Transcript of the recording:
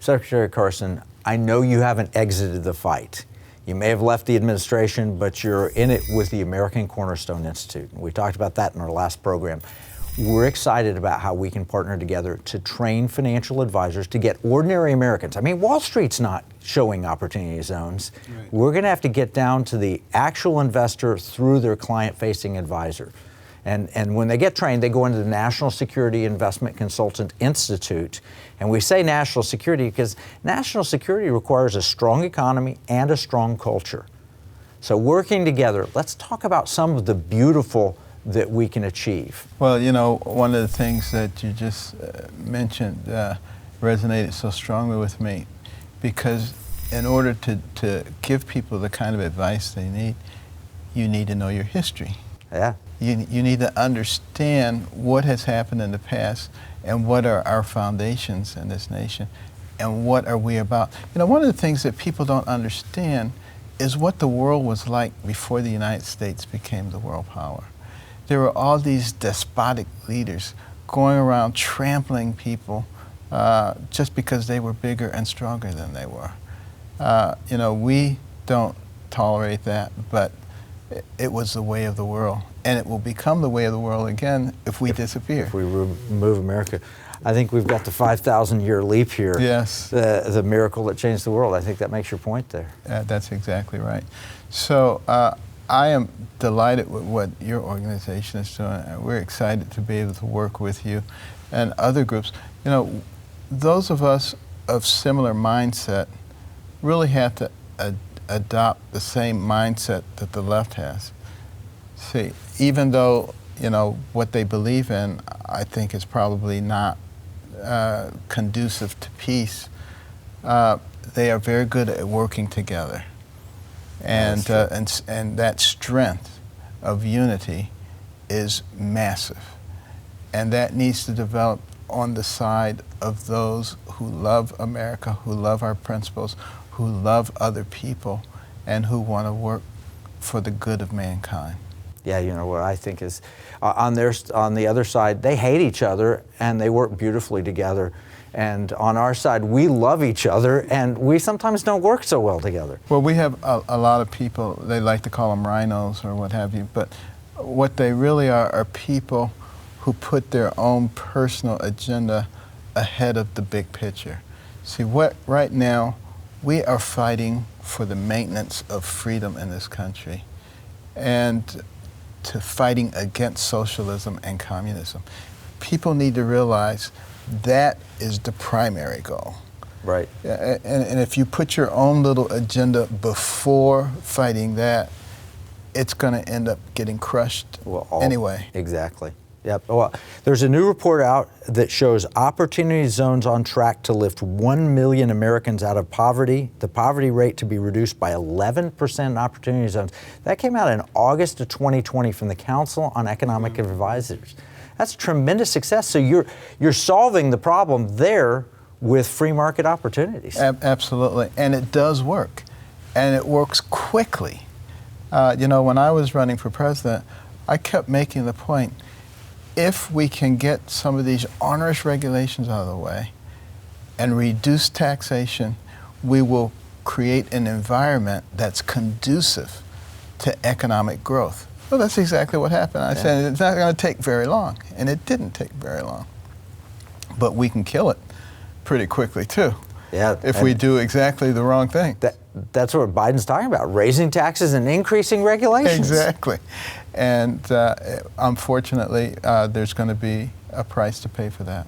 Secretary Carson, I know you haven't exited the fight. You may have left the administration, but you're in it with the American Cornerstone Institute. We talked about that in our last program. We're excited about how we can partner together to train financial advisors to get ordinary Americans. I mean, Wall Street's not showing opportunity zones. Right. We're going to have to get down to the actual investor through their client-facing advisor. And when they get trained, they go into the National Security Investment Consultant Institute. And we say national security because national security requires a strong economy and a strong culture. So working together, let's talk about some of the beautiful that we can achieve. Well, you know, one of the things that you just mentioned resonated so strongly with me, because in order to give people the kind of advice they need, you need to know your history. Yeah. You need to understand what has happened in the past and what are our foundations in this nation and what are we about. You know, one of the things that people don't understand is what the world was like before the United States became the world power. There were all these despotic leaders going around trampling people just because they were bigger and stronger than they were. You know, we don't tolerate that, but it was the way of the world, and it will become the way of the world again if we disappear. If we remove America. I think we've got the 5,000-year leap here. Yes. The miracle that changed the world. I think that makes your point there. That's exactly right. So I am delighted with what your organization is doing. We're excited to be able to work with you and other groups. You know, those of us of similar mindset really have to adopt the same mindset that the left has. See, even though, you know, what they believe in, I think is probably not conducive to peace, they are very good at working together. And that strength of unity is massive. And that needs to develop on the side of those who love America, who love our principles, who love other people, and who want to work for the good of mankind. Yeah, you know what I think is on the other side, they hate each other and they work beautifully together. And on our side, we love each other and we sometimes don't work so well together. Well, we have a lot of people, they like to call them Rhinos or what have you, but what they really are people who put their own personal agenda ahead of the big picture. See, right now, we are fighting for the maintenance of freedom in this country and to fighting against socialism and communism. People need to realize that is the primary goal. Right. And if you put your own little agenda before fighting that, it's going to end up getting crushed anyway. Exactly. Yep. Well, there's a new report out that shows opportunity zones on track to lift 1 million Americans out of poverty, the poverty rate to be reduced by 11% in opportunity zones. That came out in August of 2020 from the Council on Economic Advisors. That's tremendous success. So you're solving the problem there with free market opportunities. Absolutely. And it does work. And it works quickly. You know, when I was running for president, I kept making the point, if we can get some of these onerous regulations out of the way and reduce taxation, we will create an environment that's conducive to economic growth. Well, that's exactly what happened. I said it's not going to take very long, and it didn't take very long. But we can kill it pretty quickly, too, if we do exactly the wrong thing. That's what Biden's talking about, raising taxes and increasing regulations. Exactly. And unfortunately, there's going to be a price to pay for that.